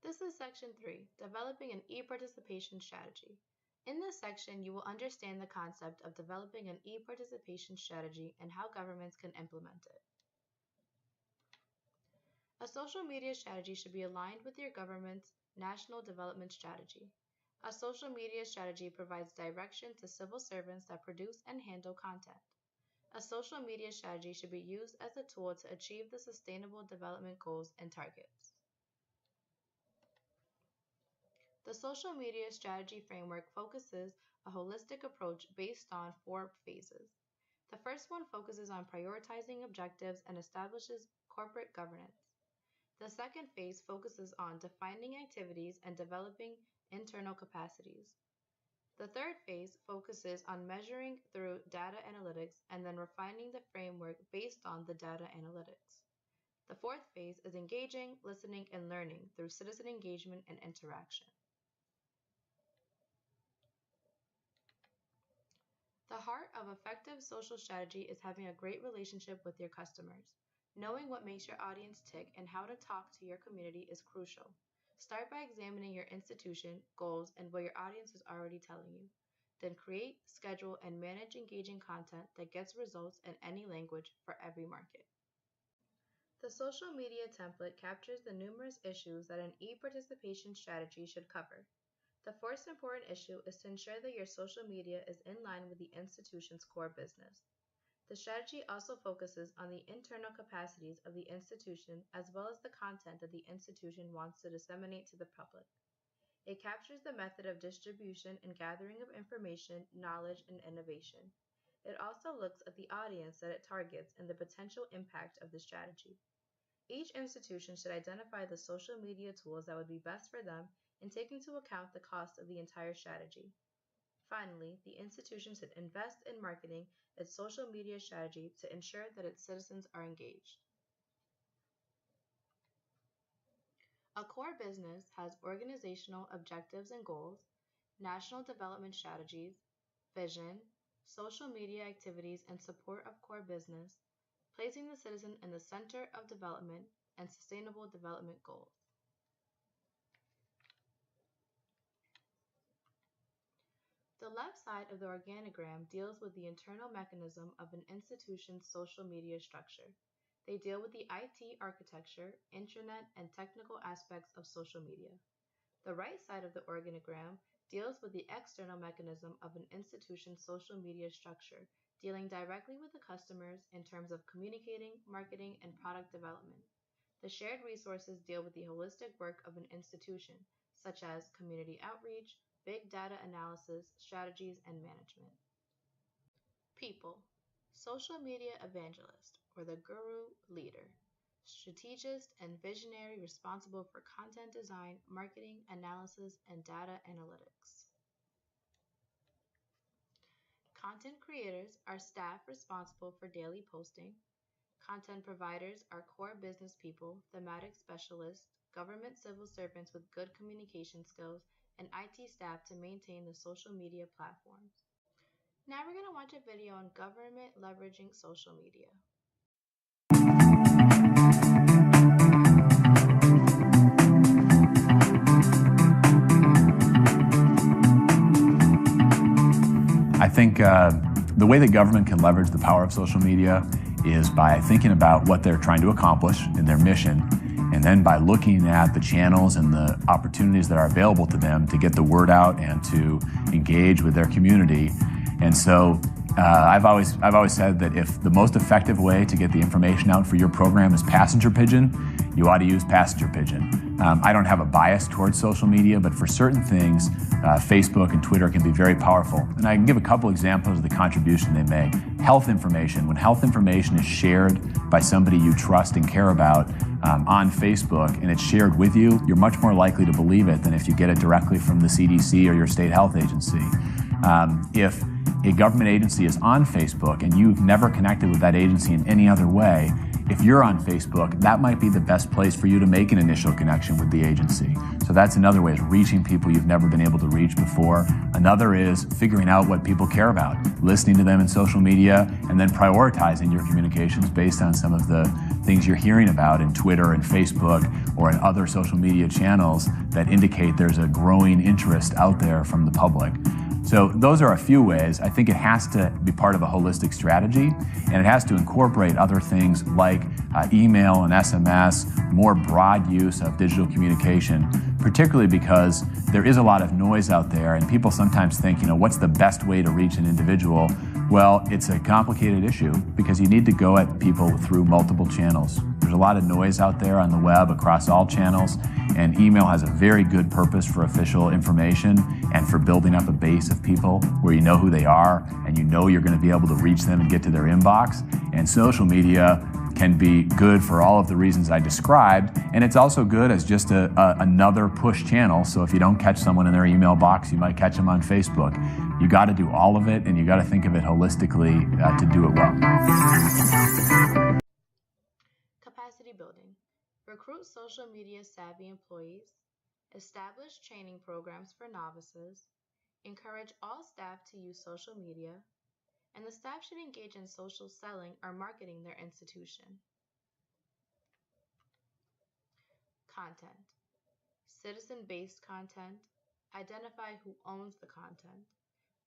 This is Section 3, Developing an E-Participation Strategy. In this section, you will understand the concept of developing an e-participation strategy and how governments can implement it. A social media strategy should be aligned with your government's national development strategy. A social media strategy provides direction to civil servants that produce and handle content. A social media strategy should be used as a tool to achieve the Sustainable Development Goals and targets. The social media strategy framework focuses a holistic approach based on 4 phases. The first one focuses on prioritizing objectives and establishes corporate governance. The second phase focuses on defining activities and developing internal capacities. The third phase focuses on measuring through data analytics and then refining the framework based on the data analytics. The fourth phase is engaging, listening, and learning through citizen engagement and interaction. The heart of effective social strategy is having a great relationship with your customers. Knowing what makes your audience tick and how to talk to your community is crucial. Start by examining your institution, goals, and what your audience is already telling you. Then create, schedule, and manage engaging content that gets results in any language for every market. The social media template captures the numerous issues that an e-participation strategy should cover. The first important issue is to ensure that your social media is in line with the institution's core business. The strategy also focuses on the internal capacities of the institution as well as the content that the institution wants to disseminate to the public. It captures the method of distribution and gathering of information, knowledge, and innovation. It also looks at the audience that it targets and the potential impact of the strategy. Each institution should identify the social media tools that would be best for them and take into account the cost of the entire strategy. Finally, the institution should invest in marketing its social media strategy to ensure that its citizens are engaged. A core business has organizational objectives and goals, national development strategies, vision, social media activities in support of core business, placing the citizen in the center of development, and sustainable development goals. The left side of the organogram deals with the internal mechanism of an institution's social media structure. They deal with the IT architecture, intranet, and technical aspects of social media. The right side of the organogram deals with the external mechanism of an institution's social media structure, dealing directly with the customers in terms of communicating, marketing, and product development. The shared resources deal with the holistic work of an institution, such as community outreach, big data analysis, strategies, and management. People. Social media evangelist, or the guru leader. Strategist and visionary responsible for content design, marketing, analysis, and data analytics. Content creators are staff responsible for daily posting. Content providers are core business people, thematic specialists, government civil servants with good communication skills, and IT staff to maintain the social media platforms. Now we're going to watch a video on government leveraging social media. I think the way that government can leverage the power of social media is by thinking about what they're trying to accomplish in their mission, and then by looking at the channels and the opportunities that are available to them to get the word out and to engage with their community. And so I've always said that if the most effective way to get the information out for your program is passenger pigeon, you ought to use passenger pigeon. I don't have a bias towards social media, but for certain things, Facebook and Twitter can be very powerful. And I can give a couple examples of the contribution they make. Health information. When health information is shared by somebody you trust and care about on Facebook and it's shared with you, you're much more likely to believe it than if you get it directly from the CDC or your state health agency. If a government agency is on Facebook and you've never connected with that agency in any other way, if you're on Facebook, that might be the best place for you to make an initial connection with the agency. So that's another way, is reaching people you've never been able to reach before. Another is figuring out what people care about, listening to them in social media, and then prioritizing your communications based on some of the things you're hearing about in Twitter and Facebook or in other social media channels that indicate there's a growing interest out there from the public. So those are a few ways. I think it has to be part of a holistic strategy, and it has to incorporate other things like email and SMS, more broad use of digital communication, particularly because there is a lot of noise out there, and people sometimes think, what's the best way to reach an individual? Well, it's a complicated issue because you need to go at people through multiple channels. There's a lot of noise out there on the web across all channels, and email has a very good purpose for official information and for building up a base of people where you know who they are and you know you're going to be able to reach them and get to their inbox. And social media can be good for all of the reasons I described, and it's also good as just another push channel. So if you don't catch someone in their email box, you might catch them on Facebook. You got to do all of it, and you got to think of it holistically to do it well. Capacity building. Recruit social media savvy employees. Establish training programs for novices. Encourage all staff to use social media. And the staff should engage in social selling or marketing their institution. Content. Citizen-based content. Identify who owns the content.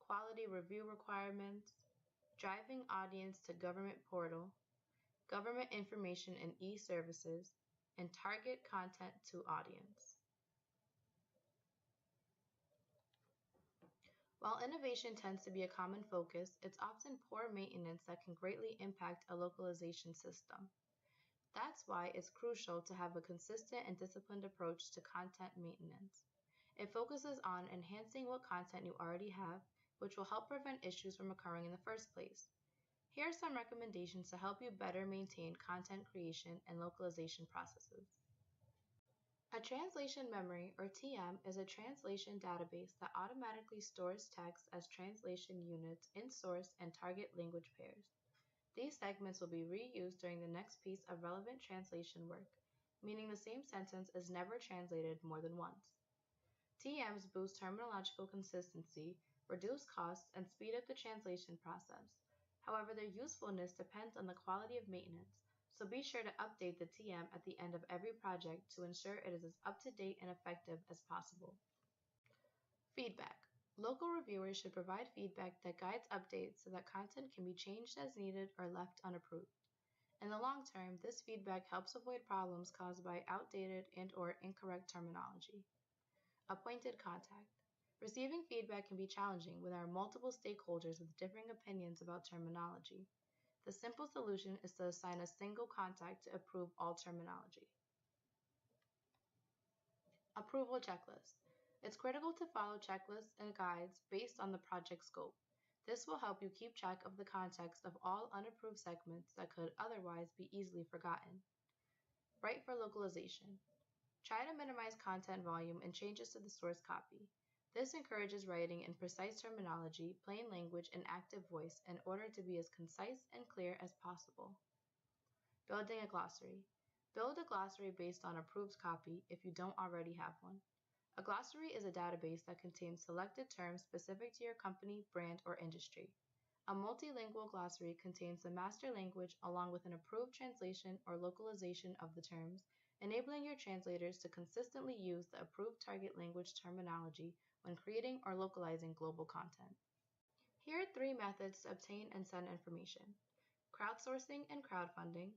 Quality review requirements. Driving audience to government portal. Government information and e-services. And target content to audience. While innovation tends to be a common focus, it's often poor maintenance that can greatly impact a localization system. That's why it's crucial to have a consistent and disciplined approach to content maintenance. It focuses on enhancing what content you already have, which will help prevent issues from occurring in the first place. Here are some recommendations to help you better maintain content creation and localization processes. A translation memory, or TM, is a translation database that automatically stores text as translation units in source and target language pairs. These segments will be reused during the next piece of relevant translation work, meaning the same sentence is never translated more than once. TMs boost terminological consistency, reduce costs, and speed up the translation process. However, their usefulness depends on the quality of maintenance, so be sure to update the TM at the end of every project to ensure it is as up-to-date and effective as possible. Feedback. Local reviewers should provide feedback that guides updates so that content can be changed as needed or left unapproved. In the long term, this feedback helps avoid problems caused by outdated and/or incorrect terminology. Appointed contact. Receiving feedback can be challenging when there are multiple stakeholders with differing opinions about terminology. The simple solution is to assign a single contact to approve all terminology. Approval checklist. It's critical to follow checklists and guides based on the project scope. This will help you keep track of the context of all unapproved segments that could otherwise be easily forgotten. Write for localization. Try to minimize content volume and changes to the source copy. This encourages writing in precise terminology, plain language, and active voice in order to be as concise and clear as possible. Building a glossary. Build a glossary based on approved copy if you don't already have one. A glossary is a database that contains selected terms specific to your company, brand, or industry. A multilingual glossary contains the master language along with an approved translation or localization of the terms, enabling your translators to consistently use the approved target language terminology when creating or localizing global content. Here are 3 methods to obtain and send information: crowdsourcing and crowdfunding,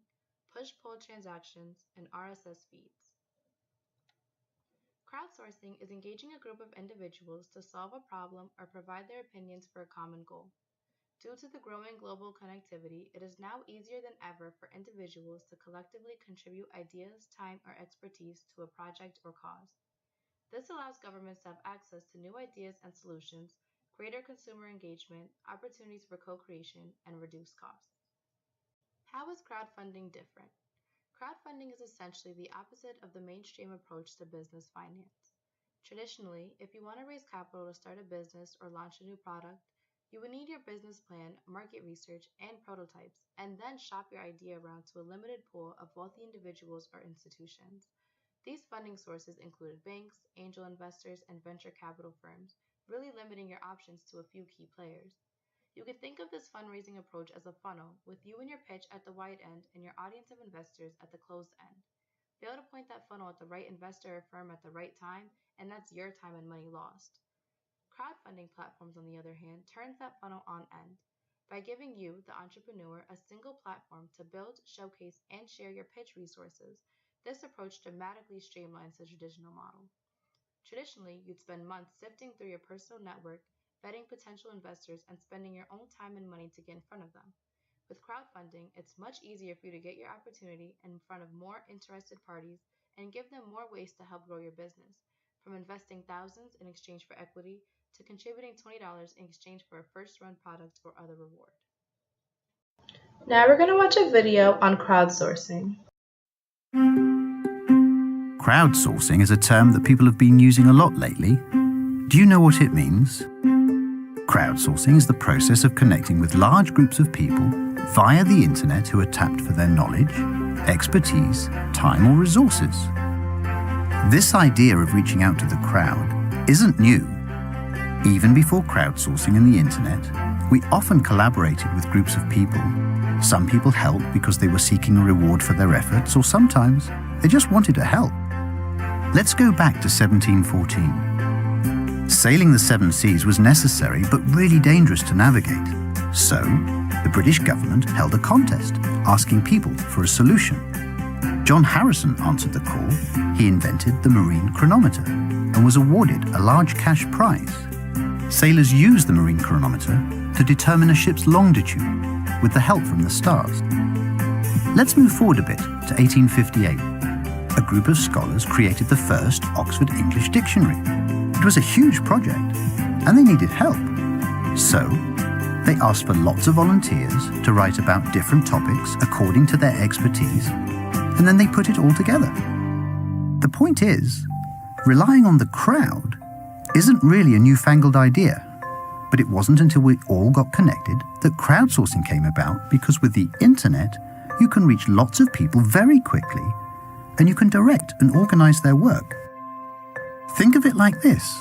push-pull transactions, and RSS feeds. Crowdsourcing is engaging a group of individuals to solve a problem or provide their opinions for a common goal. Due to the growing global connectivity, it is now easier than ever for individuals to collectively contribute ideas, time, or expertise to a project or cause. This allows governments to have access to new ideas and solutions, greater consumer engagement, opportunities for co-creation, and reduced costs. How is crowdfunding different? Crowdfunding is essentially the opposite of the mainstream approach to business finance. Traditionally, if you want to raise capital to start a business or launch a new product, You would need your business plan, market research, and prototypes, and then shop your idea around to a limited pool of wealthy individuals or institutions. These funding sources included banks, angel investors, and venture capital firms, really limiting your options to a few key players. You could think of this fundraising approach as a funnel, with you and your pitch at the wide end and your audience of investors at the closed end. Fail to point that funnel at the right investor or firm at the right time, and that's your time and money lost. Crowdfunding platforms, on the other hand, turns that funnel on end. By giving you, the entrepreneur, a single platform to build, showcase, and share your pitch resources, this approach dramatically streamlines the traditional model. Traditionally, you'd spend months sifting through your personal network, vetting potential investors, and spending your own time and money to get in front of them. With crowdfunding, it's much easier for you to get your opportunity in front of more interested parties and give them more ways to help grow your business, from investing thousands in exchange for equity to contributing $20 in exchange for a first run product or other reward. Now we're going to watch a video on crowdsourcing. Crowdsourcing is a term that people have been using a lot lately. Do you know what it means? Crowdsourcing is the process of connecting with large groups of people via the internet who are tapped for their knowledge, expertise, time or resources. This idea of reaching out to the crowd isn't new. Even before crowdsourcing and the internet, we often collaborated with groups of people. Some people helped because they were seeking a reward for their efforts, or sometimes they just wanted to help. Let's go back to 1714. Sailing the seven seas was necessary but really dangerous to navigate. So, the British government held a contest, asking people for a solution. John Harrison answered the call. He invented the marine chronometer and was awarded a large cash prize. Sailors used the marine chronometer to determine a ship's longitude with the help from the stars. Let's move forward a bit to 1858. A group of scholars created the first Oxford English Dictionary. It was a huge project, and they needed help. So, they asked for lots of volunteers to write about different topics according to their expertise, and then they put it all together. The point is, relying on the crowd isn't really a newfangled idea, but it wasn't until we all got connected that crowdsourcing came about, because with the internet, you can reach lots of people very quickly, and you can direct and organize their work. Think of it like this.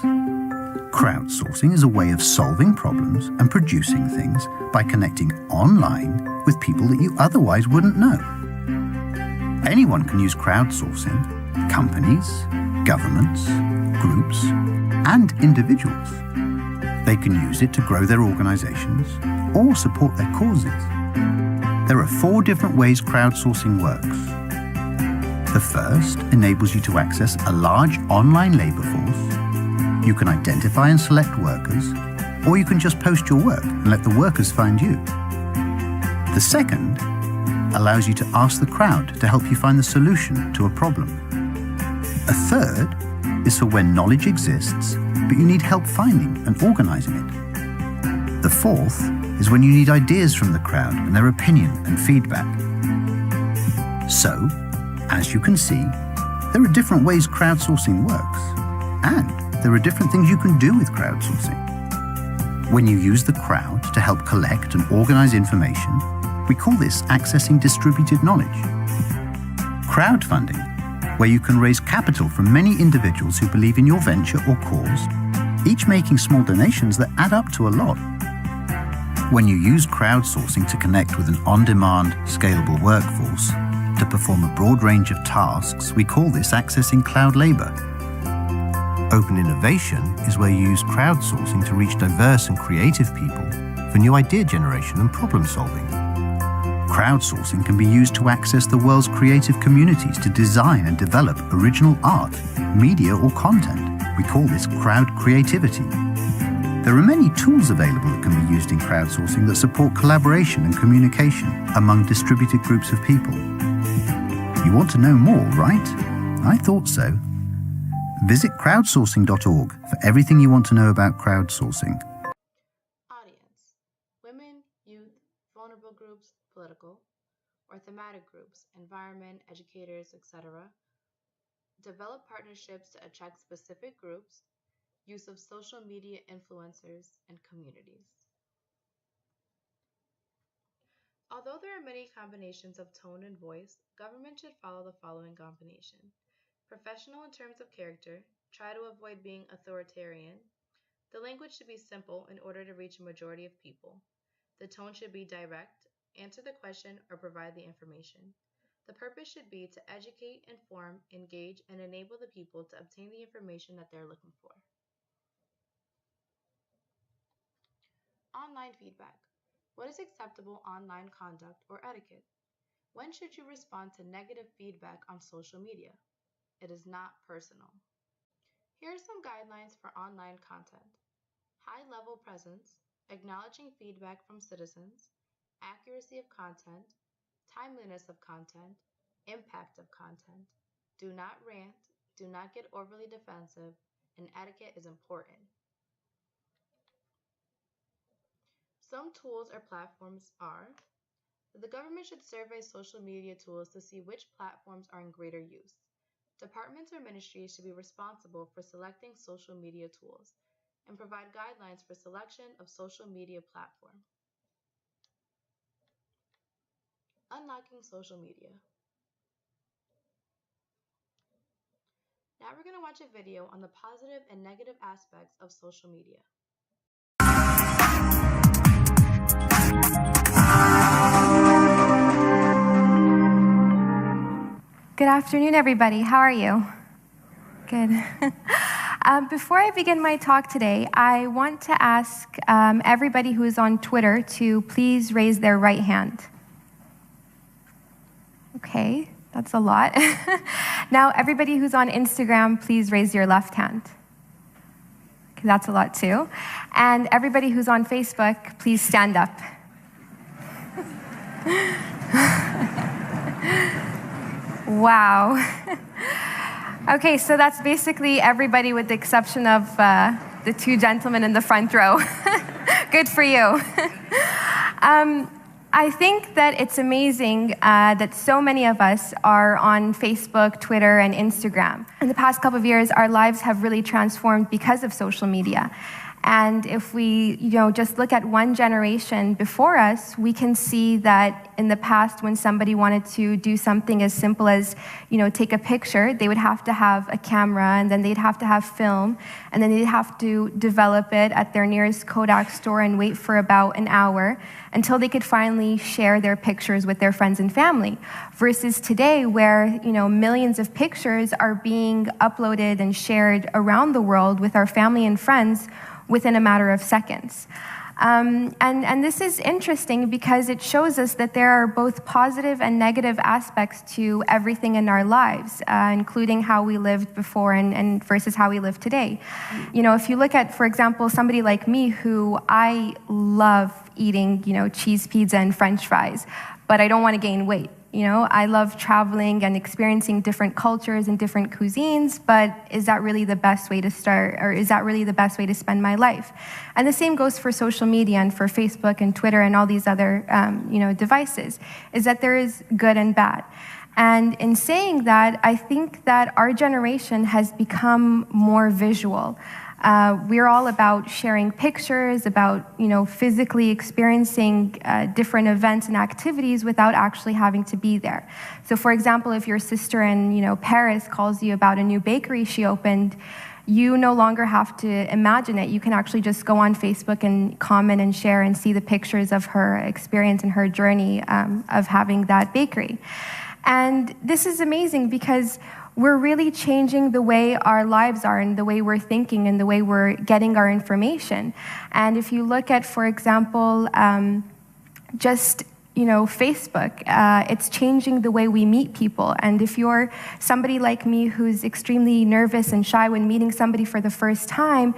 Crowdsourcing is a way of solving problems and producing things by connecting online with people that you otherwise wouldn't know. Anyone can use crowdsourcing: companies, governments, groups, and individuals. They can use it to grow their organizations or support their causes. There are 4 different ways crowdsourcing works. The first enables you to access a large online labor force. You can identify and select workers, or you can just post your work and let the workers find you. The second allows you to ask the crowd to help you find the solution to a problem. A third is for when knowledge exists, but you need help finding and organizing it. The fourth is when you need ideas from the crowd and their opinion and feedback. So, as you can see, there are different ways crowdsourcing works, and there are different things you can do with crowdsourcing. When you use the crowd to help collect and organize information, we call this accessing distributed knowledge. Crowdfunding, where you can raise capital from many individuals who believe in your venture or cause, each making small donations that add up to a lot. When you use crowdsourcing to connect with an on-demand, scalable workforce to perform a broad range of tasks, we call this accessing cloud labor. Open innovation is where you use crowdsourcing to reach diverse and creative people for new idea generation and problem solving. Crowdsourcing can be used to access the world's creative communities to design and develop original art, media, or content. We call this crowd creativity. There are many tools available that can be used in crowdsourcing that support collaboration and communication among distributed groups of people. You want to know more, right? I thought so. Visit crowdsourcing.org for everything you want to know about crowdsourcing. Audience: women, youth, vulnerable groups, political, or thematic groups, environment, educators, etc. Develop partnerships to attract specific groups, use of social media influencers, and communities. Although there are many combinations of tone and voice, government should follow the following combination. Professional in terms of character, try to avoid being authoritarian. The language should be simple in order to reach a majority of people. The tone should be direct, answer the question, or provide the information. The purpose should be to educate, inform, engage, and enable the people to obtain the information that they're looking for. Online feedback. What is acceptable online conduct or etiquette? When should you respond to negative feedback on social media? It is not personal. Here are some guidelines for online content. High-level presence, acknowledging feedback from citizens, accuracy of content, timeliness of content, impact of content. Do not rant, do not get overly defensive, and etiquette is important. Some tools or platforms are: the government should survey social media tools to see which platforms are in greater use. Departments or ministries should be responsible for selecting social media tools and provide guidelines for selection of social media platform. Unlocking social media. Now we're going to watch a video on the positive and negative aspects of social media. Good afternoon, everybody. How are you? Good. Before I begin my talk today, I want to ask everybody who is on Twitter to please raise their right hand. Okay, that's a lot. Now, everybody who's on Instagram, please raise your left hand. Okay, that's a lot too. And everybody who's on Facebook, please stand up. Wow. Okay, so that's basically everybody with the exception of the two gentlemen in the front row. Good for you. I think that it's amazing that so many of us are on Facebook, Twitter, and Instagram. In the past couple of years, our lives have really transformed because of social media. And if we, just look at one generation before us, we can see that in the past, when somebody wanted to do something as simple as, take a picture, they would have to have a camera, and then they'd have to have film, and then they'd have to develop it at their nearest Kodak store and wait for about an hour until they could finally share their pictures with their friends and family. Versus today, where, millions of pictures are being uploaded and shared around the world with our family and friends within a matter of seconds. And this is interesting because it shows us that there are both positive and negative aspects to everything in our lives, including how we lived before and versus how we live today. If you look at, for example, somebody like me who I love eating, cheese pizza and French fries, but I don't want to gain weight. I love traveling and experiencing different cultures and different cuisines, but is that really the best way to start, or is that really the best way to spend my life? And the same goes for social media and for Facebook and Twitter and all these other, devices, is that there is good and bad. And in saying that, I think that our generation has become more visual. We're all about sharing pictures, about physically experiencing different events and activities without actually having to be there. So, for example, if your sister in Paris calls you about a new bakery she opened, you no longer have to imagine it. You can actually just go on Facebook and comment and share and see the pictures of her experience and her journey of having that bakery. And this is amazing because we're really changing the way our lives are and the way we're thinking and the way we're getting our information. And if you look at, for example, Facebook, it's changing the way we meet people. And if you're somebody like me who's extremely nervous and shy when meeting somebody for the first time,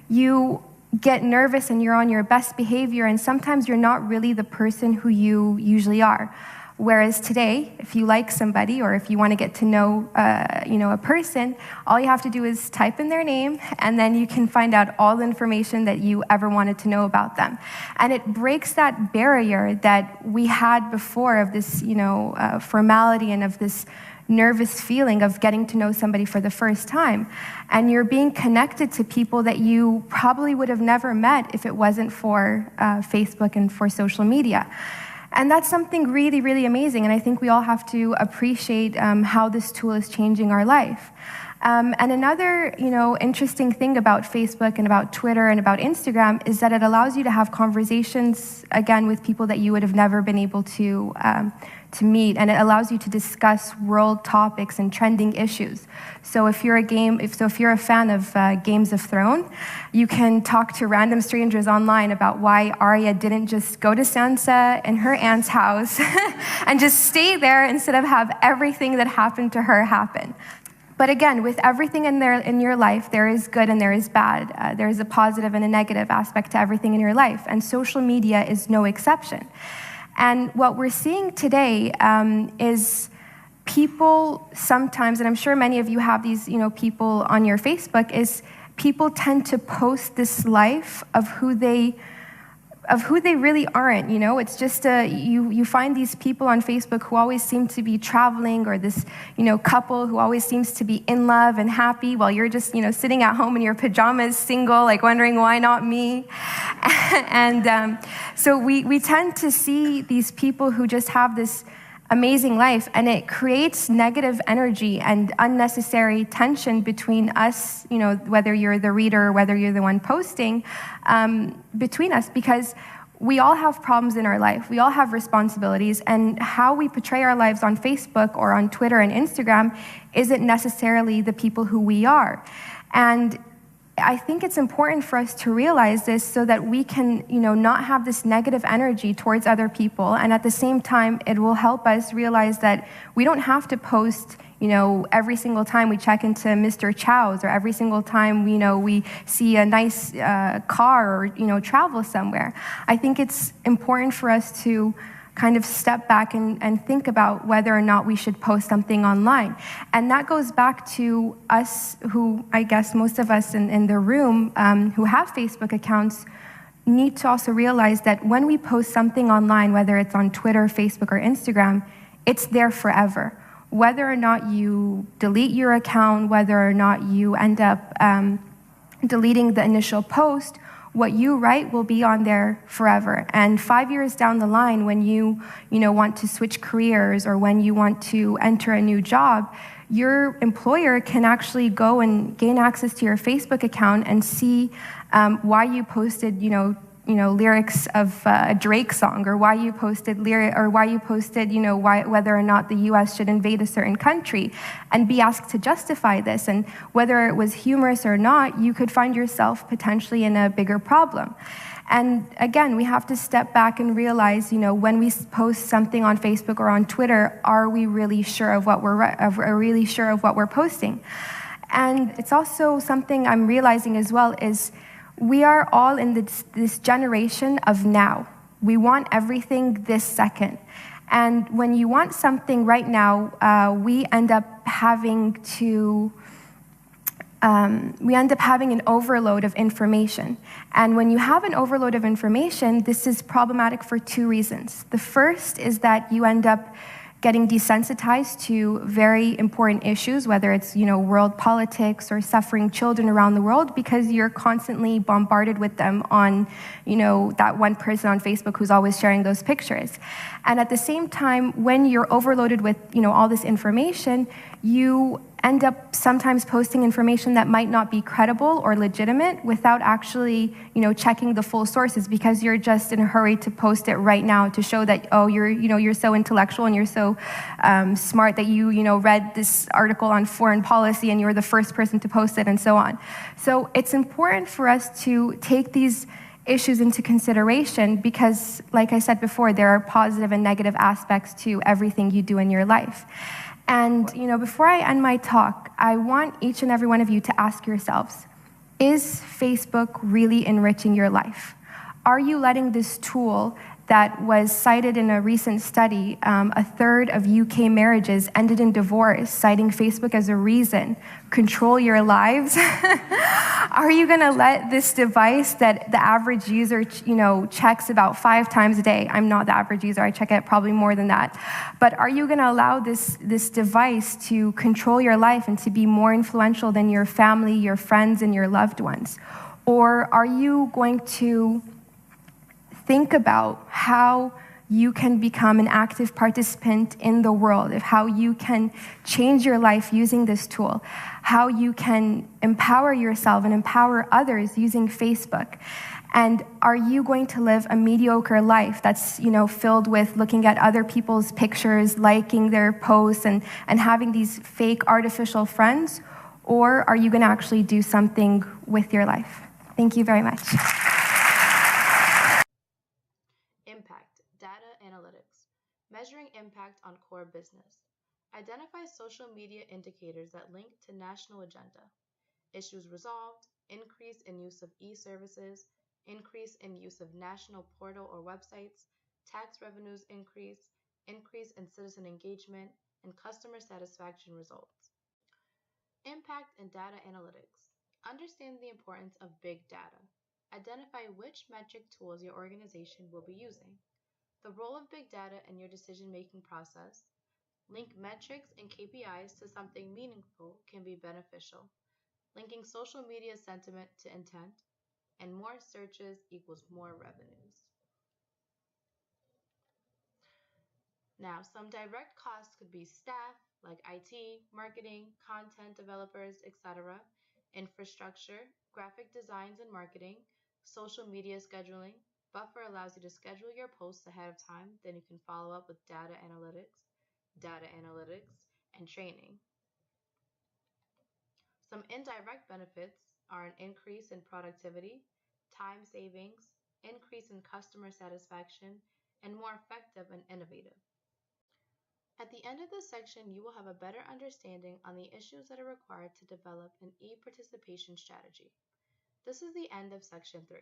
you get nervous and you're on your best behavior, and sometimes you're not really the person who you usually are. Whereas today, if you like somebody or if you want to get to know, a person, all you have to do is type in their name, and then you can find out all the information that you ever wanted to know about them. And it breaks that barrier that we had before of this, formality and of this nervous feeling of getting to know somebody for the first time. And you're being connected to people that you probably would have never met if it wasn't for Facebook and for social media. And that's something really, really amazing. And I think we all have to appreciate how this tool is changing our life. And another, interesting thing about Facebook and about Twitter and about Instagram is that it allows you to have conversations, again, with people that you would have never been able to meet, and it allows you to discuss world topics and trending issues. So if you're a fan of Games of Thrones, you can talk to random strangers online about why Arya didn't just go to Sansa in her aunt's house and just stay there instead of have everything that happened to her happen. But again, with everything in your life, there is good and there is bad. There is a positive and a negative aspect to everything in your life, and social media is no exception. And what we're seeing today is people sometimes, and I'm sure many of you have these, people on your Facebook, is people tend to post this life of who they really aren't. It's just you find these people on Facebook who always seem to be traveling, or this couple who always seems to be in love and happy, while you're just sitting at home in your pajamas, single, like wondering why not me. And so we tend to see these people who just have this amazing life, and it creates negative energy and unnecessary tension between us, whether you're the reader or whether you're the one posting, between us, because we all have problems in our life. We all have responsibilities, and how we portray our lives on Facebook or on Twitter and Instagram isn't necessarily the people who we are. And I think it's important for us to realize this so that we can, not have this negative energy towards other people. And at the same time, it will help us realize that we don't have to post, every single time we check into Mr. Chow's, or every single time, we see a nice car, or, travel somewhere. I think it's important for us to kind of step back and think about whether or not we should post something online. And that goes back to us, who I guess most of us in the room who have Facebook accounts need to also realize that when we post something online, whether it's on Twitter, Facebook, or Instagram, it's there forever. Whether or not you delete your account, whether or not you end up deleting the initial post, what you write will be on there forever. And 5 years down the line, when you want to switch careers, or when you want to enter a new job, your employer can actually go and gain access to your Facebook account and see why you posted, lyrics of a Drake song, or why you posted whether or not the U.S. should invade a certain country, and be asked to justify this. And whether it was humorous or not, you could find yourself potentially in a bigger problem. And again, we have to step back and realize, when we post something on Facebook or on Twitter, are we really sure of what we're posting? And it's also something I'm realizing as well is, we are all in this generation of now. We want everything this second. And when you want something right now, we end up having an overload of information. And when you have an overload of information, this is problematic for two reasons. The first is that you end up getting desensitized to very important issues, whether it's, world politics or suffering children around the world, because you're constantly bombarded with them on, that one person on Facebook who's always sharing those pictures. And at the same time, when you're overloaded with, all this information, you end up sometimes posting information that might not be credible or legitimate without actually, checking the full sources, because you're just in a hurry to post it right now to show that, you're so intellectual and you're so smart that you read this article on foreign policy and you were the first person to post it, and so on. So it's important for us to take these issues into consideration, because, like I said before, there are positive and negative aspects to everything you do in your life. And, before I end my talk, I want each and every one of you to ask yourselves, is Facebook really enriching your life? Are you letting this tool that was cited in a recent study, a third of UK marriages ended in divorce, citing Facebook as a reason, control your lives? Are you going to let this device that the average user, checks about 5 times a day? I'm not the average user. I check it probably more than that. But are you going to allow this device to control your life and to be more influential than your family, your friends, and your loved ones? Or are you going to think about how you can become an active participant in the world, of how you can change your life using this tool, how you can empower yourself and empower others using Facebook. And are you going to live a mediocre life that's, filled with looking at other people's pictures, liking their posts, and having these fake artificial friends? Or are you going to actually do something with your life? Thank you very much. Impact, data analytics. Measuring impact on core business. Identify social media indicators that link to national agenda. Issues resolved, increase in use of e-services, increase in use of national portal or websites, tax revenues increase in citizen engagement, and customer satisfaction results. Impact and data analytics. Understand the importance of big data. Identify which metric tools your organization will be using. The role of big data in your decision-making process. Link metrics and KPIs to something meaningful can be beneficial. Linking social media sentiment to intent, and more searches equals more revenues. Now, some direct costs could be staff, like IT, marketing, content developers, etc., infrastructure, graphic designs and marketing, social media scheduling. Buffer allows you to schedule your posts ahead of time, then you can follow up with data analytics, and training. Some indirect benefits are an increase in productivity, time savings, increase in customer satisfaction, and more effective and innovative. At the end of this section, you will have a better understanding on the issues that are required to develop an e-participation strategy. This is the end of section 3.